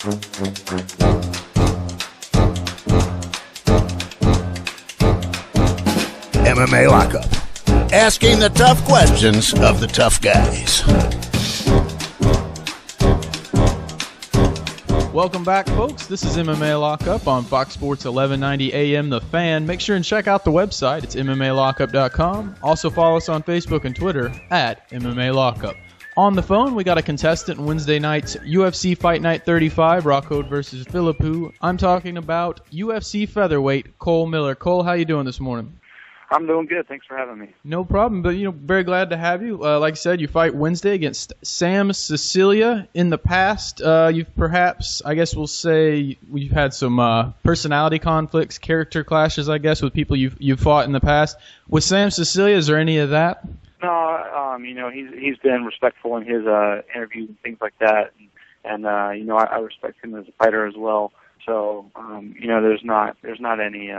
MMA Lockup. Asking the tough questions of the tough guys. Welcome back, folks. This is MMA Lockup on Fox Sports 1190 AM The Fan. Make sure and check out the website. It's MMALockup.com. Also follow us on Facebook and Twitter at MMA Lockup. On the phone, we got a contestant in Wednesday night's UFC Fight Night 35, Rockhold versus Phillipou. I'm talking about UFC featherweight Cole Miller. Cole, how you doing this morning? I'm doing good. Thanks for having me. No problem, but very glad to have you. Like I said, you fight Wednesday against Sam Sicilia. In the past, you've perhaps, I guess we'll say, you've had some personality conflicts, character clashes, I guess, with people you've fought in the past. With Sam Sicilia, is there any of that? No, he's been respectful in his interviews and things like that, and I respect him as a fighter as well. So, there's not any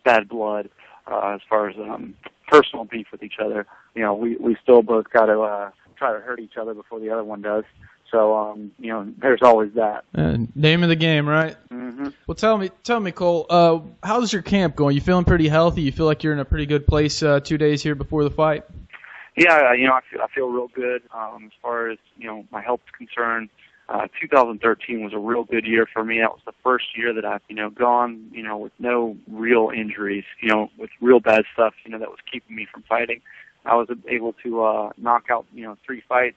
bad blood. As far as personal beef with each other, we still both got to try to hurt each other before the other one does. So, there's always that. Name of the game, right? Mm-hmm. Well, tell me, Cole, how's your camp going? You feeling pretty healthy? You feel like you're in a pretty good place 2 days here before the fight? Yeah, I feel real good as far as my health is concerned. 2013 was a real good year for me. That was the first year that I've, gone, with no real injuries, with real bad stuff, that was keeping me from fighting. I was able to knock out, 3 fights,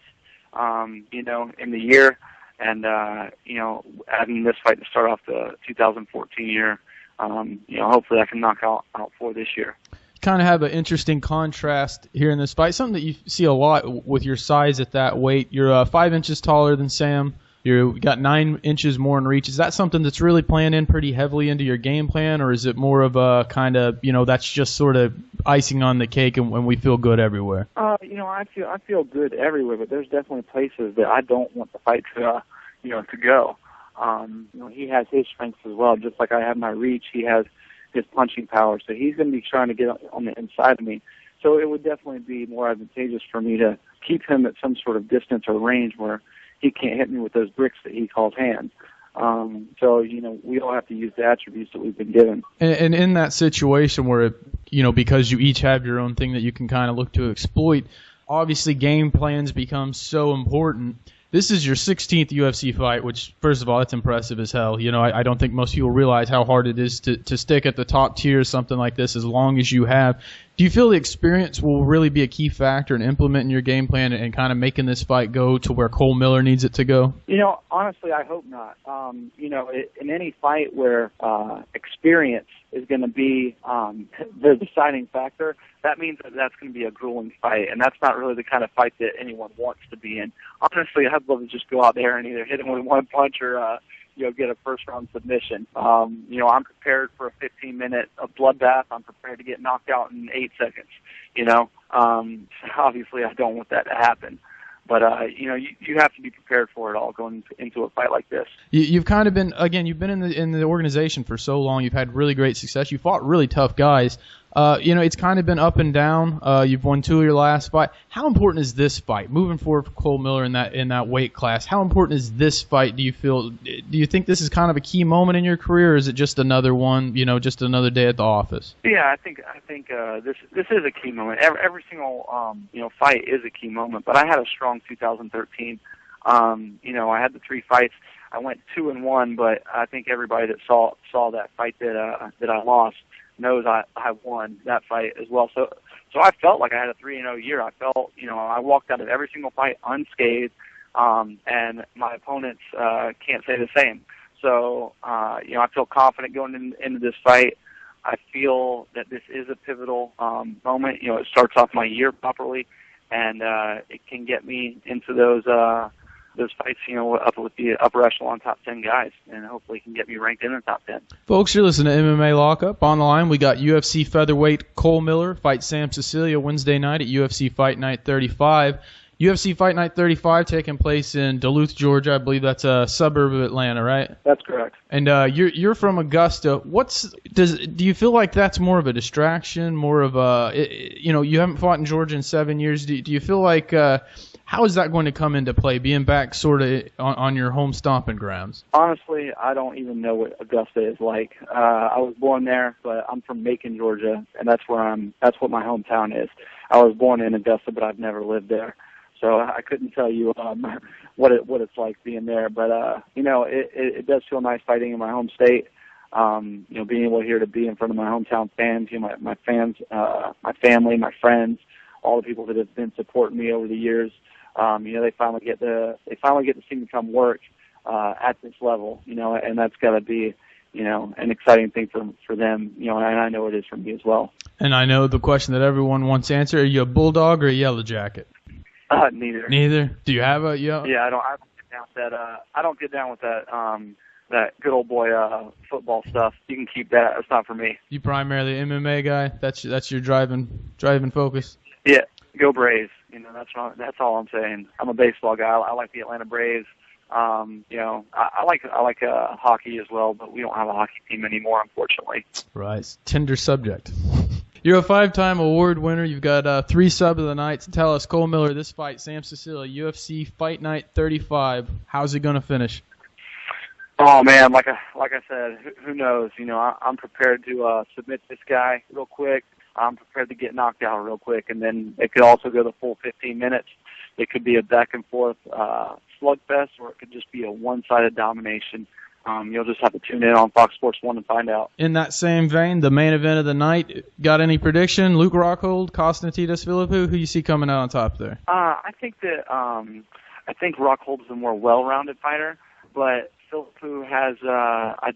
in the year, and adding this fight to start off the 2014 year, hopefully I can knock out 4 this year. Kind of have an interesting contrast here in this fight, something that you see a lot with your size at that weight. You're 5 inches taller than Sam. You got 9 inches more in reach. Is that something that's really playing in pretty heavily into your game plan, or is it more of a kind of, that's just sort of icing on the cake and when we feel good everywhere? I feel good everywhere, but there's definitely places that I don't want the fight to go. He has his strengths as well, just like I have my reach. He has his punching power, so he's going to be trying to get on the inside of me. So it would definitely be more advantageous for me to keep him at some sort of distance or range where he can't hit me with those bricks that he calls hands. So we all have to use the attributes that we've been given. And in that situation where, because you each have your own thing that you can kind of look to exploit, obviously game plans become so important. This is your 16th UFC fight, which, first of all, that's impressive as hell. I don't think most people realize how hard it is to stick at the top tier of something like this as long as you have. Do you feel the experience will really be a key factor in implementing your game plan and kind of making this fight go to where Cole Miller needs it to go? Honestly, I hope not. In any fight where experience is going to be the deciding factor, that means that's going to be a grueling fight, and that's not really the kind of fight that anyone wants to be in. Honestly, I'd love to just go out there and either hit him with one punch or get a first-round submission. I'm prepared for a 15-minute bloodbath. I'm prepared to get knocked out in 8 seconds. Obviously, I don't want that to happen. But, you have to be prepared for it all going into a fight like this. You've kind of been, again, you've been in the organization for so long. You've had really great success. You fought really tough guys. It's kind of been up and down. You've won 2 of your last fight. How important is this fight moving forward for Cole Miller in that weight class? How important is this fight? Do you think this is kind of a key moment in your career, or is it just another one? Just another day at the office? Yeah, I think this is a key moment. Every single fight is a key moment. But I had a strong 2013. I had the 3 fights. I went 2-1, but I think everybody that saw that fight that I lost knows I won that fight as well. So I felt like I had a 3-0 year. I felt, I walked out of every single fight unscathed, and my opponents can't say the same. So, I feel confident going into this fight. I feel that this is a pivotal moment. It starts off my year properly, and it can get me into those fights, up with the upper echelon top 10 guys, and hopefully can get me ranked in the top 10. Folks, you're listening to MMA Lockup. On the line, we got UFC featherweight Cole Miller fight Sam Sicilia Wednesday night at UFC Fight Night 35. UFC Fight Night 35 taking place in Duluth, Georgia. I believe that's a suburb of Atlanta, right? That's correct. And you're from Augusta. Do you feel like that's more of a distraction, more of a, you haven't fought in Georgia in 7 years. Do you feel like How is that going to come into play, being back sort of on your home stomping grounds? Honestly, I don't even know what Augusta is like. I was born there, but I'm from Macon, Georgia, and that's what my hometown is. I was born in Augusta, but I've never lived there. So I couldn't tell you what it's like being there. But it does feel nice fighting in my home state. Being able to be in front of my hometown fans, my fans, my family, my friends, all the people that have been supporting me over the years. They finally get to see me come work at this level, and that's got to be, an exciting thing for them, and I know it is for me as well. And I know the question that everyone wants to answer: are you a bulldog or a yellow jacket? Neither. Neither. Do you have a yellow? Yeah, I don't get down with that. That good old boy football stuff. You can keep that. It's not for me. You primarily MMA guy. That's your driving focus. Yeah, go Braves. That's all I'm saying. I'm a baseball guy. I like the Atlanta Braves. I like hockey as well, but we don't have a hockey team anymore, unfortunately. Right. It's a tender subject. You're a 5-time award winner. You've got 3 sub of the night. Tell us, Cole Miller, this fight, Sam Sicilia, UFC Fight Night 35. How's it going to finish? Oh man, like I said, who knows? I'm prepared to submit this guy real quick. I'm prepared to get knocked out real quick, and then it could also go the full 15 minutes. It could be a back and forth slugfest, or it could just be a one-sided domination. You'll just have to tune in on Fox Sports 1 and find out. In that same vein, the main event of the night, got any prediction? Luke Rockhold, Konstantinos Phillipou, who you see coming out on top there? I think Rockhold is a more well-rounded fighter, but Phillipou has,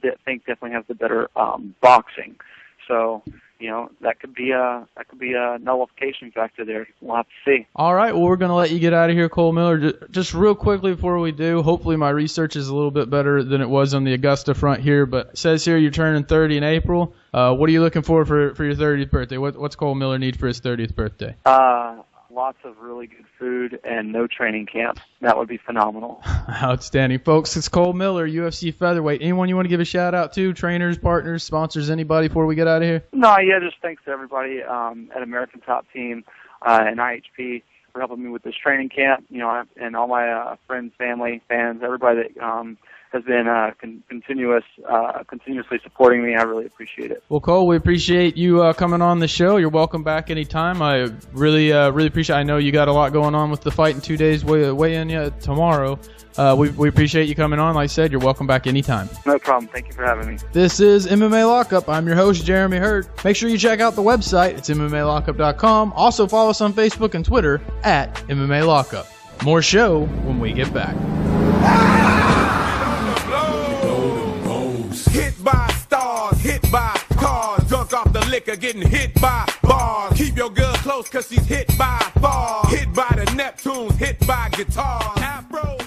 definitely has the better boxing. So, that could be a nullification factor there. We'll have to see. All right, well, we're going to let you get out of here, Cole Miller. Just real quickly before we do, hopefully my research is a little bit better than it was on the Augusta front here, but it says here you're turning 30 in April. What are you looking for your 30th birthday? What's Cole Miller need for his 30th birthday? Lots of really good food and no training camp. That would be phenomenal. Outstanding. Folks, it's Cole Miller, UFC featherweight. Anyone you want to give a shout-out to? Trainers, partners, sponsors, anybody before we get out of here? No, just thanks to everybody at American Top Team and IHP for helping me with this training camp, and all my friends, family, fans, everybody that has been continuously supporting me. I really appreciate it. Well, Cole, we appreciate you coming on the show. You're welcome back anytime. I really appreciate it. I know you got a lot going on with the fight in 2 days, weigh in tomorrow. We appreciate you coming on. Like I said, you're welcome back anytime. No problem. Thank you for having me. This is MMA Lockup. I'm your host, Jeremy Hurtt. Make sure you check out the website. It's MMALockup.com. Also follow us on Facebook and Twitter at MMA Lockup. More show when we get back. Hit by stars, hit by cars, drunk off the liquor, getting hit by bars. Keep your girl close cause she's hit by bars. Hit by the Neptunes, hit by guitars. Afro